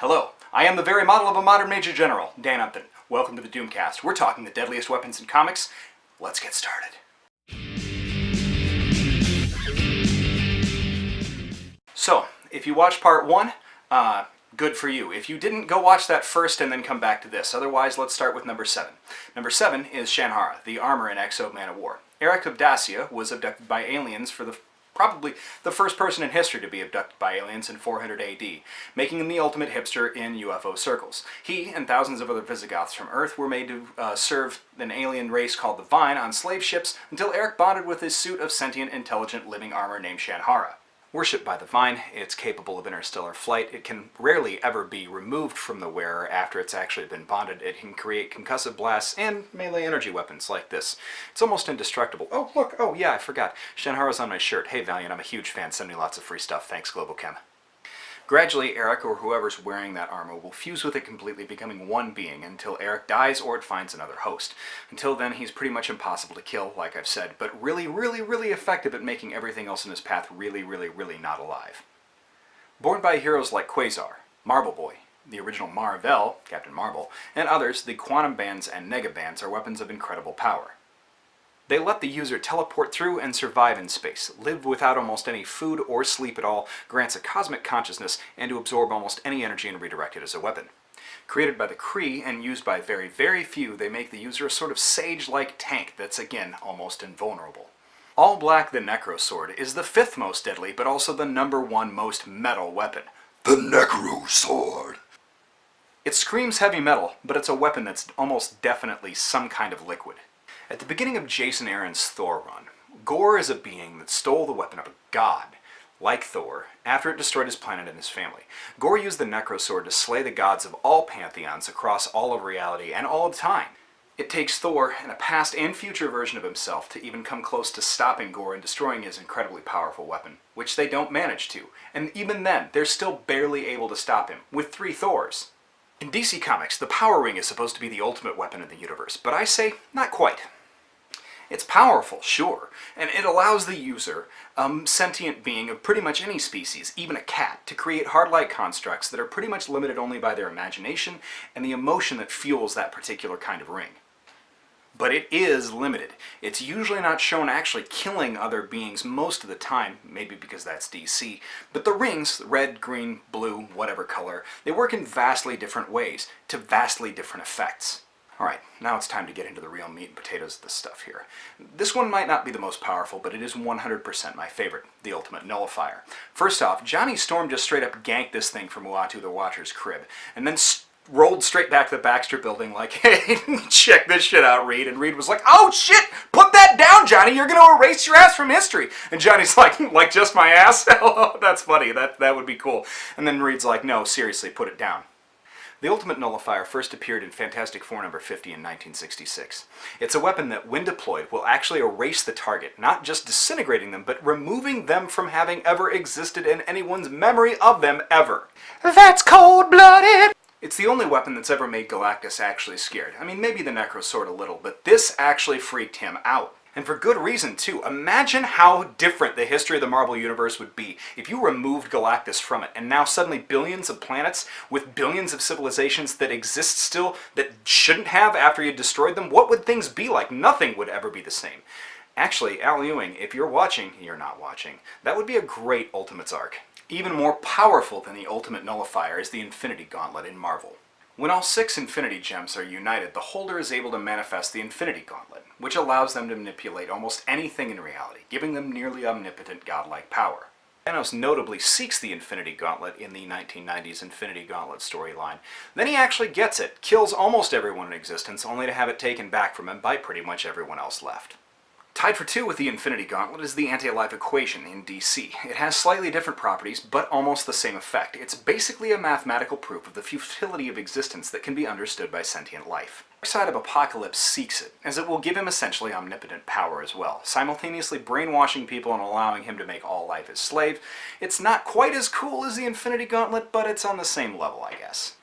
Hello, I am the very model of a modern Major General, Dan Upton. Welcome to the Doomcast. We're talking the deadliest weapons in comics. Let's get started. So, if you watched part 1, good for you. If you didn't, go watch that first and then come back to this. Otherwise, let's start with number 7. Number 7 is Shanhara, the armor in Exo Man of War. Eric of Dacia was abducted by aliens for probably the first person in history to be abducted by aliens in 400 AD, making him the ultimate hipster in UFO circles. He and thousands of other Visigoths from Earth were made to serve an alien race called the Vine on slave ships until Eric bonded with his suit of sentient, intelligent, living armor named Shanhara. Worshipped by the Vine, it's capable of interstellar flight. It can rarely ever be removed from the wearer after it's actually been bonded. It can create concussive blasts and melee energy weapons like this. It's almost indestructible. Oh, look! Oh, yeah, I forgot. Shanhara's on my shirt. Hey, Valiant, I'm a huge fan. Send me lots of free stuff. Thanks, Global Chem. Gradually, Eric, or whoever's wearing that armor, will fuse with it completely, becoming one being until Eric dies or it finds another host. Until then, he's pretty much impossible to kill, like I've said, but really effective at making everything else in his path really not alive. Born by heroes like Quasar, Marble Boy, the original Mar-Vell, Captain Marvel, and others, the Quantum Bands and Negabands are weapons of incredible power. They let the user teleport through and survive in space, live without almost any food or sleep at all, grants a cosmic consciousness, and to absorb almost any energy and redirect it as a weapon. Created by the Kree and used by very few, they make the user a sort of sage-like tank that's, again, almost invulnerable. All Black the Necro Sword is the 5th most deadly, but also the number 1 most metal weapon. The Necro Sword! It screams heavy metal, but it's a weapon that's almost definitely some kind of liquid. At the beginning of Jason Aaron's Thor run, Gore is a being that stole the weapon of a god, like Thor, after it destroyed his planet and his family. Gore used the Necro Sword to slay the gods of all pantheons across all of reality and all of time. It takes Thor and a past and future version of himself to even come close to stopping Gore and destroying his incredibly powerful weapon, which they don't manage to. And even then, they're still barely able to stop him, with 3 Thors. In DC Comics, the Power Ring is supposed to be the ultimate weapon in the universe, but I say, not quite. It's powerful, sure, and it allows the user, a sentient being of pretty much any species, even a cat, to create hard-like constructs that are pretty much limited only by their imagination and the emotion that fuels that particular kind of ring. But it is limited. It's usually not shown actually killing other beings most of the time, maybe because that's DC, but the rings, red, green, blue, whatever color, they work in vastly different ways, to vastly different effects. Alright, now it's time to get into the real meat and potatoes of this stuff here. This one might not be the most powerful, but it is 100% my favorite, the Ultimate Nullifier. First off, Johnny Storm just straight up ganked this thing from Uatu the Watcher's crib, and then rolled straight back to the Baxter building like, hey, check this shit out, Reed. And Reed was like, oh shit, put that down, Johnny, you're gonna erase your ass from history. And Johnny's like just my ass? Oh, that's funny, that would be cool. And then Reed's like, no, seriously, put it down. The Ultimate Nullifier first appeared in Fantastic Four number 50 in 1966. It's a weapon that, when deployed, will actually erase the target, not just disintegrating them, but removing them from having ever existed in anyone's memory of them ever. That's cold-blooded! It's the only weapon that's ever made Galactus actually scared. I mean, maybe the Necro Sword a little, but this actually freaked him out. And for good reason, too. Imagine how different the history of the Marvel Universe would be if you removed Galactus from it, and now suddenly billions of planets with billions of civilizations that exist still that shouldn't have after you destroyed them. What would things be like? Nothing would ever be the same. Actually, Al Ewing, if you're watching, you're not watching, that would be a great Ultimates arc. Even more powerful than the Ultimate Nullifier is the Infinity Gauntlet in Marvel. When all 6 Infinity Gems are united, the holder is able to manifest the Infinity Gauntlet, which allows them to manipulate almost anything in reality, giving them nearly omnipotent godlike power. Thanos notably seeks the Infinity Gauntlet in the 1990s Infinity Gauntlet storyline. Then he actually gets it, kills almost everyone in existence, only to have it taken back from him by pretty much everyone else left. Tied for 2 with the Infinity Gauntlet is the Anti-Life Equation in DC. It has slightly different properties, but almost the same effect. It's basically a mathematical proof of the futility of existence that can be understood by sentient life. The dark side of Apocalypse seeks it, as it will give him essentially omnipotent power as well, simultaneously brainwashing people and allowing him to make all life his slave. It's not quite as cool as the Infinity Gauntlet, but it's on the same level, I guess.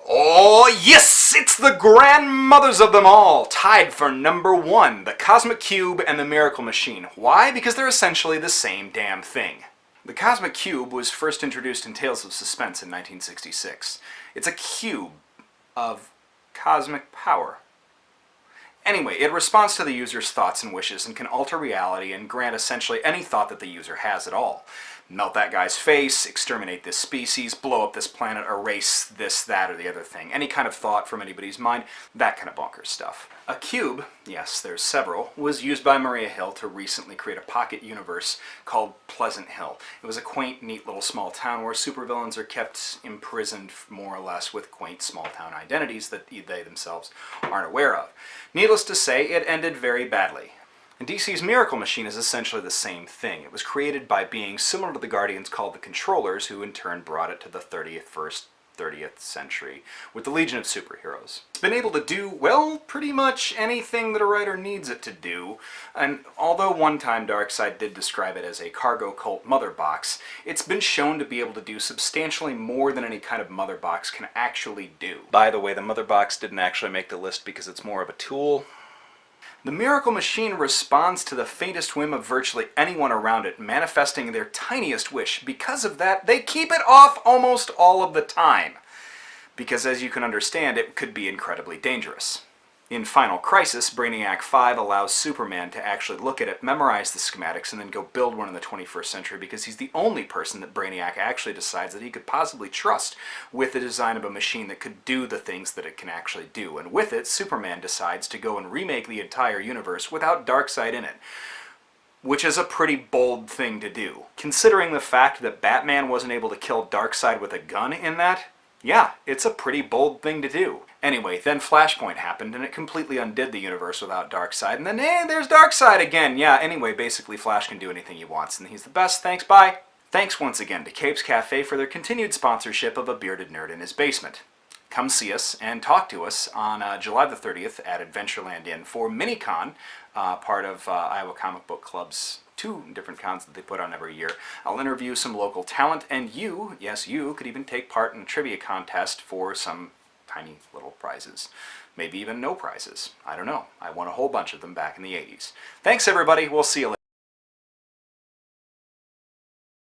Oh yes, it's the grandmothers of them all, tied for number 1, the Cosmic Cube and the Miracle Machine. Why? Because they're essentially the same damn thing. The Cosmic Cube was first introduced in Tales of Suspense in 1966. It's a cube of cosmic power. Anyway, it responds to the user's thoughts and wishes and can alter reality and grant essentially any thought that the user has at all. Melt that guy's face, exterminate this species, blow up this planet, erase this, that, or the other thing. Any kind of thought from anybody's mind, that kind of bonkers stuff. A cube, yes, there's several, was used by Maria Hill to recently create a pocket universe called Pleasant Hill. It was a quaint, neat little small town where supervillains are kept imprisoned more or less with quaint small town identities that they themselves aren't aware of. Needless to say, it ended very badly. And DC's Miracle Machine is essentially the same thing. It was created by beings similar to the Guardians called the Controllers, who in turn brought it to the 30th century with the Legion of Superheroes. It's been able to do, well, pretty much anything that a writer needs it to do, and although one time Darkseid did describe it as a cargo cult mother box, it's been shown to be able to do substantially more than any kind of mother box can actually do. By the way, the mother box didn't actually make the list because it's more of a tool. The Miracle Machine responds to the faintest whim of virtually anyone around it, manifesting their tiniest wish. Because of that, they keep it off almost all of the time. Because as you can understand, it could be incredibly dangerous. In Final Crisis, Brainiac 5 allows Superman to actually look at it, memorize the schematics, and then go build one in the 21st century because he's the only person that Brainiac actually decides that he could possibly trust with the design of a machine that could do the things that it can actually do. And with it, Superman decides to go and remake the entire universe without Darkseid in it, which is a pretty bold thing to do. Considering the fact that Batman wasn't able to kill Darkseid with a gun in that, yeah, it's a pretty bold thing to do. Anyway, then Flashpoint happened, and it completely undid the universe without Darkseid, and then, hey, there's Darkseid again! Yeah, anyway, basically Flash can do anything he wants, and he's the best, thanks, bye! Thanks once again to Capes Cafe for their continued sponsorship of A Bearded Nerd in His Basement. Come see us and talk to us on July the 30th at Adventureland Inn for minICON, part of Iowa Comic Book Club's 2 different cons that they put on every year. I'll interview some local talent, and you, yes you, could even take part in a trivia contest for some tiny little prizes. Maybe even no prizes. I don't know. I won a whole bunch of them back in the 80s. Thanks everybody, we'll see you later.